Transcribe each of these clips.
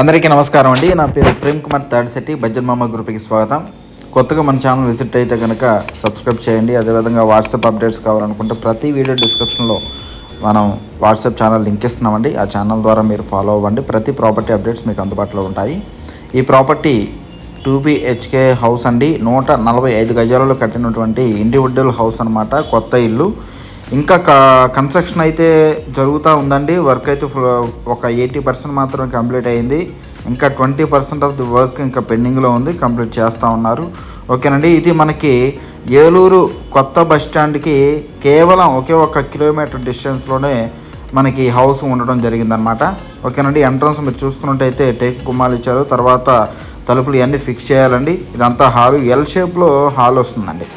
అందరికీ నమస్కారం అండి. నా పేరు ప్రేమ్ కుమార్ తాడిశెట్టి. బడ్జెట్ మామ గ్రూప్కి స్వాగతం. కొత్తగా మన ఛానల్ విజిట్ అయితే కనుక సబ్స్క్రైబ్ చేయండి. అదేవిధంగా వాట్సాప్ అప్డేట్స్ కావాలనుకుంటే ప్రతి వీడియో డిస్క్రిప్షన్లో మనం వాట్సాప్ ఛానల్ లింక్ ఇస్తున్నామండి. ఆ ఛానల్ ద్వారా మీరు ఫాలో అవ్వండి. ప్రతి ప్రాపర్టీ అప్డేట్స్ మీకు అందుబాటులో ఉంటాయి. ఈ ప్రాపర్టీ 2BHK హౌస్ అండి. 145 గజాలలో కట్టినటువంటి ఇండివిజువల్ హౌస్ అనమాట. కొత్త ఇల్లు. ఇంకా కన్స్ట్రక్షన్ అయితే జరుగుతూ ఉందండి. వర్క్ అయితే ఒక 80% మాత్రం కంప్లీట్ అయింది. ఇంకా 20% ఆఫ్ ది వర్క్ ఇంకా పెండింగ్లో ఉంది. కంప్లీట్ చేస్తూ ఉన్నారు. ఓకేనండి. ఇది మనకి ఏలూరు కొత్త బస్ స్టాండ్కి కేవలం ఒకే 1 కిలోమీటర్ డిస్టెన్స్లోనే మనకి హౌస్ ఉండడం జరిగిందనమాట. ఓకేనండి. ఎంట్రన్స్ మీరు చూసుకున్నట్టయితే టేక్ గుమ్మాలు ఇచ్చారు. తర్వాత తలుపులు ఇవన్నీ ఫిక్స్ చేయాలండి. ఇదంతా హాల్ ఎల్ షేప్లో హాల్ వస్తుందండి.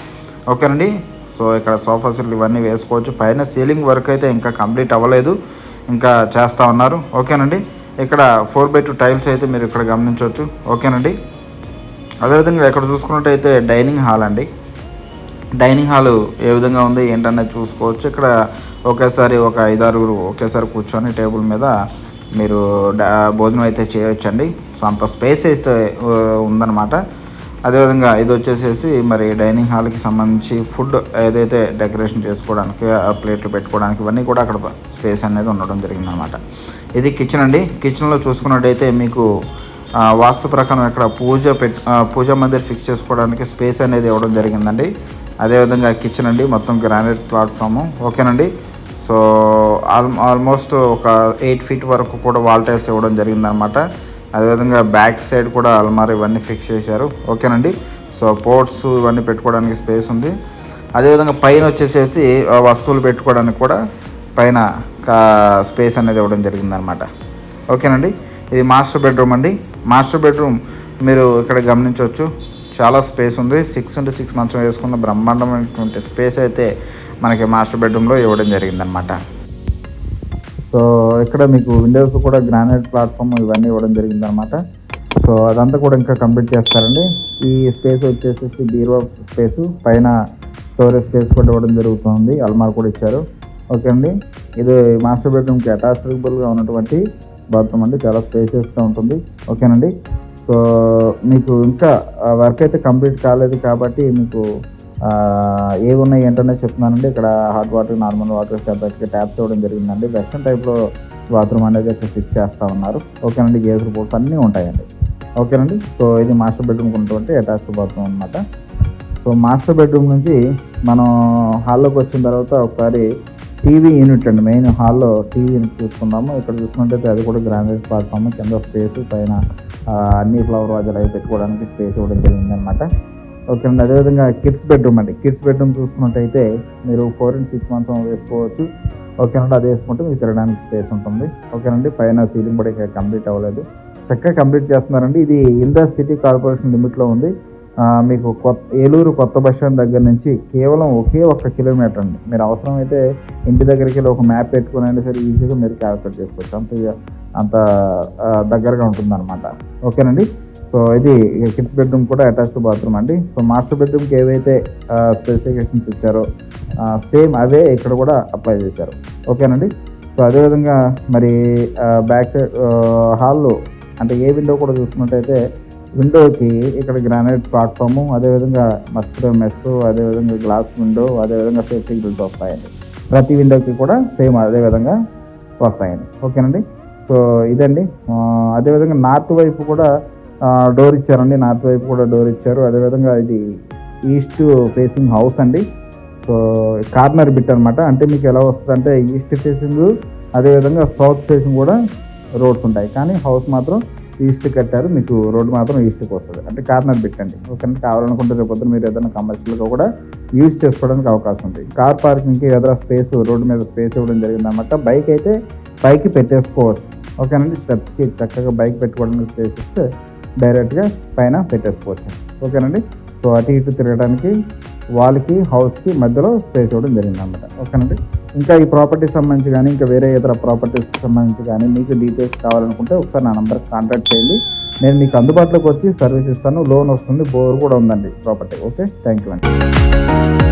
ఓకేనండి. సో ఇక్కడ సోఫా సెట్లు ఇవన్నీ వేసుకోవచ్చు. పైన సీలింగ్ వర్క్ అయితే ఇంకా కంప్లీట్ అవ్వలేదు, ఇంకా చేస్తూ ఉన్నారు. ఓకేనండి. ఇక్కడ 4x2 టైల్స్ అయితే మీరు ఇక్కడ గమనించవచ్చు. ఓకేనండి. అదేవిధంగా ఇక్కడ చూసుకున్నట్టయితే డైనింగ్ హాల్ అండి. డైనింగ్ హాల్ ఏ విధంగా ఉంది ఏంటనేది చూసుకోవచ్చు. ఇక్కడ ఒకేసారి ఒక 5-6 ఒకేసారి కూర్చొని టేబుల్ మీద మీరు భోజనం అయితే చేయవచ్చండి. సో అంత స్పేస్ అయితే ఉందన్నమాట. అదేవిధంగా ఇది వచ్చేసేసి మరి డైనింగ్ హాల్కి సంబంధించి ఫుడ్ ఏదైతే డెకరేషన్ చేసుకోవడానికి ప్లేట్లు పెట్టుకోవడానికి ఇవన్నీ కూడా అక్కడ స్పేస్ అనేది ఉండడం జరిగిందనమాట. ఇది కిచెన్ అండి. కిచెన్లో చూసుకున్నట్టయితే మీకు వాస్తు ప్రకారం ఇక్కడ పూజా మందిర్ ఫిక్స్ చేసుకోవడానికి స్పేస్ అనేది ఇవ్వడం జరిగిందండి. అదేవిధంగా కిచెన్ అండి, మొత్తం గ్రానైట్ ప్లాట్ఫాము. ఓకేనండి. సో ఆల్మోస్ట్ ఒక 8 feet వరకు కూడా వాల్ టైల్స్ ఇవ్వడం జరిగిందనమాట. అదేవిధంగా బ్యాక్ సైడ్ కూడా అల్మార్ ఇవన్నీ ఫిక్స్ చేశారు. ఓకేనండి. సో పోర్ట్స్ ఇవన్నీ పెట్టుకోవడానికి స్పేస్ ఉంది. అదేవిధంగా పైన వచ్చేసేసి వస్తువులు పెట్టుకోవడానికి కూడా పైన స్పేస్ అనేది ఇవ్వడం జరిగిందనమాట. ఓకేనండి. ఇది మాస్టర్ బెడ్రూమ్ అండి. మాస్టర్ బెడ్రూమ్ మీరు ఇక్కడ గమనించవచ్చు. చాలా స్పేస్ ఉంది. 6x6 మంచం వేసుకున్న బ్రహ్మాండమైనటువంటి స్పేస్ అయితే మనకి మాస్టర్ బెడ్రూమ్లో ఇవ్వడం జరిగిందనమాట. సో ఇక్కడ మీకు విండోస్ కూడా గ్రానైట్ ప్లాట్ఫామ్ ఇవన్నీ ఇవ్వడం జరిగిందనమాట. సో అదంతా కూడా ఇంకా కంప్లీట్ చేస్తారండి. ఈ స్పేస్ వచ్చేసి బీరువా స్పేసు, పైన స్టోరేజ్ స్పేస్ కూడా ఇవ్వడం జరుగుతుంది. అల్మార్ కూడా ఇచ్చారు. ఓకే అండి. ఇది మాస్టర్ బెడ్రూమ్కి అటాచబుల్గా ఉన్నటువంటి బాత్రూమ్ అండి. చాలా స్పేసెస్గా ఉంటుంది. ఓకేనండి. సో మీకు ఇంకా వర్క్ అయితే కంప్లీట్ కాలేదు కాబట్టి మీకు ఏవి ఉన్నాయి ఏంటనే చెప్తున్నానండి. ఇక్కడ హాట్ వాటర్, నార్మల్ వాటర్ సెపరేట్గా ట్యాప్స్ ఇవ్వడం జరిగిందండి. వెస్టర్న్ టైప్లో బాత్రూమ్ అనేది ఇక్కడ ఫిక్స్ చేస్తూ ఉన్నారు. ఓకేనండి. గేజ్ రిపోర్ట్స్ అన్నీ ఉంటాయండి. ఓకేనండి. సో ఇది మాస్టర్ బెడ్రూమ్ ఉన్నటువంటి అటాచ్డ్ బాత్రూమ్ అనమాట. సో మాస్టర్ బెడ్రూమ్ నుంచి మనం హాల్లోకి వచ్చిన తర్వాత ఒకసారి టీవీ యూనిట్ అండి. మెయిన్ హాల్లో టీవీ యూనిట్ చూసుకుందాము. ఇక్కడ చూసుకున్నట్టయితే అది కూడా గ్రానైట్ ప్లాట్ఫామ్, కింద స్పేస్, పైన అన్ని ఫ్లవర్ వాజులు అవి పెట్టుకోవడానికి స్పేస్ ఇవ్వడం జరిగింది అనమాట. ఓకే అండి. అదేవిధంగా కిడ్స్ బెడ్రూమ్ అండి. కిడ్స్ బెడ్రూమ్ చూసుకున్నట్టయితే మీరు 4x6 మంచం వేసుకోవచ్చు. ఓకేనండి. అది వేసుకుంటే మీకు తిరగడానికి స్పేస్ ఉంటుంది. ఓకేనండి. పైన సీలింగ్ కూడా ఇక్కడ కంప్లీట్ అవ్వలేదు, చక్కగా కంప్లీట్ చేస్తున్నారండి. ఇది ఇండస్ సిటీ కార్పొరేషన్ లిమిట్లో ఉంది. మీకు ఏలూరు కొత్త బస్ స్టాండ్ దగ్గర నుంచి కేవలం ఒకే 1 కిలోమీటర్ అండి. మీరు అవసరమైతే ఇంటి దగ్గరికి వెళ్ళి ఒక మ్యాప్ పెట్టుకుని అయినా సరే ఈజీగా మీరు క్యాల్కులేట్ చేసుకోవచ్చు. అంత దగ్గరగా ఉంటుందన్నమాట. ఓకేనండి. సో ఇది కిడ్స్ బెడ్రూమ్ కూడా అటాచ్డ్ బాత్రూమ్ అండి. సో మాస్టర్ బెడ్రూమ్కి ఏవైతే స్పెసిఫికేషన్స్ ఇచ్చారో సేమ్ అవే ఇక్కడ కూడా అప్లై చేశారు. ఓకేనండి. సో అదేవిధంగా మరి బ్యాక్ సైడ్ హాల్లో అంటే ఏ విండో కూడా చూసుకున్నట్టయితే విండోకి ఇక్కడ గ్రానైట్ ప్లాట్ఫాము, అదేవిధంగా మెస్, అదేవిధంగా గ్లాస్ విండో, అదేవిధంగా సేఫ్టీ గ్రిల్స్ వస్తాయండి. ప్రతి విండోకి కూడా సేమ్ అదేవిధంగా వస్తాయండి. ఓకేనండి. సో ఇదండి. అదేవిధంగా నార్త్ వైపు కూడా డోర్ ఇచ్చారండి. నార్త్ వైపు కూడా డోర్ ఇచ్చారు. అదేవిధంగా ఇది ఈస్ట్ ఫేసింగ్ హౌస్ అండి. సో కార్నర్ బిట్ అనమాట. అంటే మీకు ఎలా వస్తుంది అంటే ఈస్ట్ ఫేసింగ్, అదేవిధంగా సౌత్ ఫేసింగ్ కూడా రోడ్స్ ఉంటాయి, కానీ హౌస్ మాత్రం ఈస్ట్ కట్టారు. మీకు రోడ్ మాత్రం ఈస్ట్కి వస్తుంది. అంటే కార్నర్ బిట్ అండి. ఓకే. కావాలనుకుంటే రేపొద్దున మీరు ఏదైనా కమర్షియల్గా కూడా యూజ్ చేసుకోవడానికి అవకాశం ఉంది. కార్ పార్కింగ్కి ఎదుర స్పేస్, రోడ్డు మీద స్పేస్ ఇవ్వడం జరిగిందన్నమాట. బైక్ అయితే పైకి పెట్టేసుకోవచ్చు. ఓకేనండి. స్టెప్స్కి చక్కగా బైక్ పెట్టుకోవడానికి స్పేస్ ఇస్తే డైరెక్ట్గా పైన పెట్టేసుకోవచ్చు. ఓకేనండి. సో అటు ఇటు తిరగడానికి వాళ్ళకి హౌస్కి మధ్యలో స్పేస్ ఇవ్వడం జరిగిందన్నమాట. ఓకేనండి. ఇంకా ఈ ప్రాపర్టీకి సంబంధించి కానీ ఇంకా వేరే ఇతర ప్రాపర్టీస్కి సంబంధించి కానీ మీకు డీటెయిల్స్ కావాలనుకుంటే ఒకసారి నా నెంబర్కి కాంటాక్ట్ చేయండి. నేను మీకు అందుబాటులోకి వచ్చి సర్వీస్ ఇస్తాను. లోన్ వస్తుంది, బోర్ కూడా ఉందండి ప్రాపర్టీ. ఓకే. థ్యాంక్ యూ అండి.